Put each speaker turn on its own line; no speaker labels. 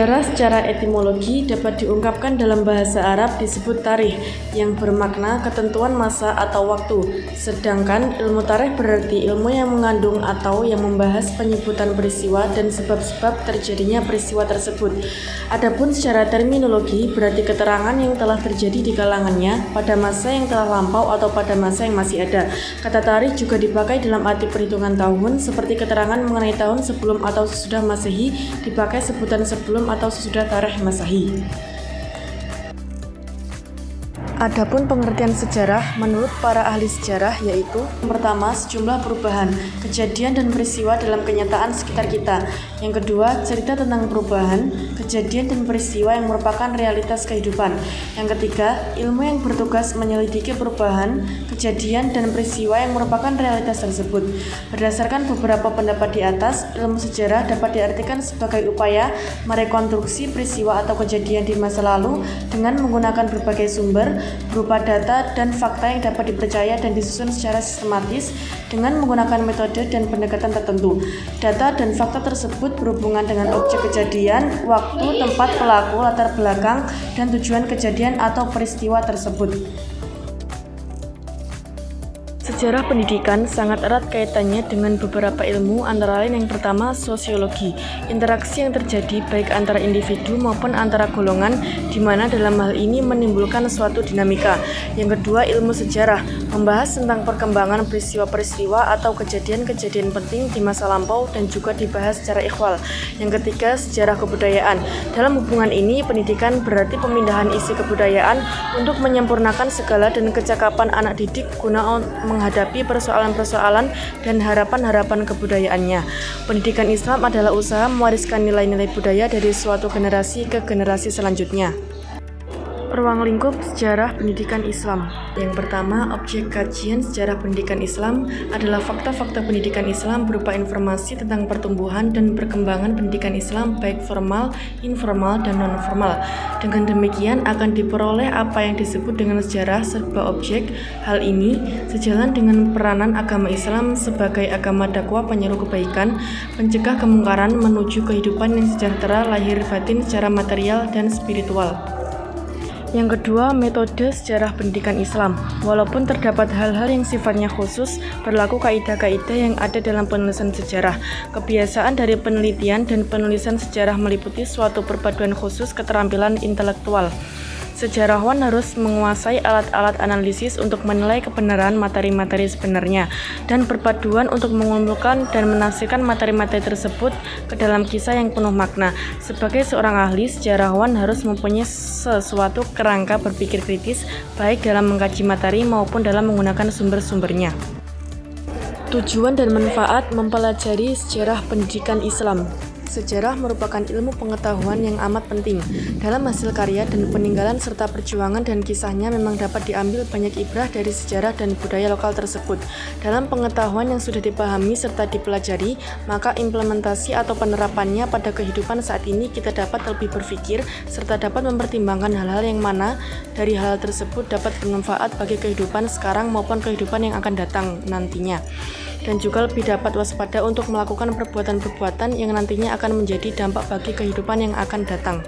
Sejarah secara etimologi dapat diungkapkan dalam bahasa Arab disebut tarikh yang bermakna ketentuan masa atau waktu, sedangkan ilmu tarikh berarti ilmu yang mengandung atau yang membahas penyebutan peristiwa dan sebab-sebab terjadinya peristiwa tersebut. Adapun secara terminologi berarti keterangan yang telah terjadi di kalangannya pada masa yang telah lampau atau pada masa yang masih ada. Kata tarikh juga dipakai dalam arti perhitungan tahun, seperti keterangan mengenai tahun sebelum atau sesudah Masehi dipakai sebutan sebelum atau sesudah tarikh Masehi. Adapun pengertian sejarah menurut para ahli sejarah yaitu yang pertama, sejumlah perubahan, kejadian dan peristiwa dalam kenyataan sekitar kita. Yang kedua, cerita tentang perubahan, kejadian dan peristiwa yang merupakan realitas kehidupan. Yang ketiga, ilmu yang bertugas menyelidiki perubahan, kejadian dan peristiwa yang merupakan realitas tersebut. Berdasarkan beberapa pendapat di atas, ilmu sejarah dapat diartikan sebagai upaya merekonstruksi peristiwa atau kejadian di masa lalu dengan menggunakan berbagai sumber berupa data dan fakta yang dapat dipercaya dan disusun secara sistematis dengan menggunakan metode dan pendekatan tertentu. Data dan fakta tersebut berhubungan dengan objek kejadian, waktu, tempat, pelaku, latar belakang, dan tujuan kejadian atau peristiwa tersebut. Sejarah pendidikan sangat erat kaitannya dengan beberapa ilmu, antara lain yang pertama sosiologi, interaksi yang terjadi baik antara individu maupun antara golongan, di mana dalam hal ini menimbulkan suatu dinamika. Yang kedua, ilmu sejarah, membahas tentang perkembangan peristiwa-peristiwa atau kejadian-kejadian penting di masa lampau dan juga dibahas secara ikhwal. Yang ketiga, sejarah kebudayaan. Dalam hubungan ini, pendidikan berarti pemindahan isi kebudayaan untuk menyempurnakan segala dan kecakapan anak didik guna menghadapi persoalan-persoalan dan harapan-harapan kebudayaannya. Pendidikan Islam adalah usaha mewariskan nilai-nilai budaya dari suatu generasi ke generasi selanjutnya. Ruang lingkup sejarah pendidikan Islam. Yang pertama, objek kajian sejarah pendidikan Islam adalah fakta-fakta pendidikan Islam berupa informasi tentang pertumbuhan dan perkembangan pendidikan Islam baik formal, informal, dan non-formal. Dengan demikian akan diperoleh apa yang disebut dengan sejarah serba objek. Hal ini sejalan dengan peranan agama Islam sebagai agama dakwah penyeru kebaikan, pencegah kemungkaran menuju kehidupan yang sejahtera lahir batin secara material dan spiritual. Yang kedua, metode sejarah pendidikan Islam. Walaupun terdapat hal-hal yang sifatnya khusus, berlaku kaidah-kaidah yang ada dalam penulisan sejarah. Kebiasaan dari penelitian dan penulisan sejarah meliputi suatu perpaduan khusus keterampilan intelektual. Sejarawan harus menguasai alat-alat analisis untuk menilai kebenaran materi-materi sebenarnya dan perpaduan untuk mengumpulkan dan menafsirkan materi-materi tersebut ke dalam kisah yang penuh makna. Sebagai seorang ahli, sejarawan harus mempunyai sesuatu kerangka berpikir kritis baik dalam mengkaji materi maupun dalam menggunakan sumber-sumbernya. Tujuan dan manfaat mempelajari sejarah pendidikan Islam. Sejarah merupakan ilmu pengetahuan yang amat penting. Dalam hasil karya dan peninggalan serta perjuangan dan kisahnya memang dapat diambil banyak ibrah dari sejarah dan budaya lokal tersebut. Dalam pengetahuan yang sudah dipahami serta dipelajari, maka implementasi atau penerapannya pada kehidupan saat ini kita dapat lebih berpikir serta dapat mempertimbangkan hal-hal yang mana dari hal tersebut dapat bermanfaat bagi kehidupan sekarang maupun kehidupan yang akan datang nantinya. Dan juga lebih dapat waspada untuk melakukan perbuatan-perbuatan yang nantinya akan menjadi dampak bagi kehidupan yang akan datang.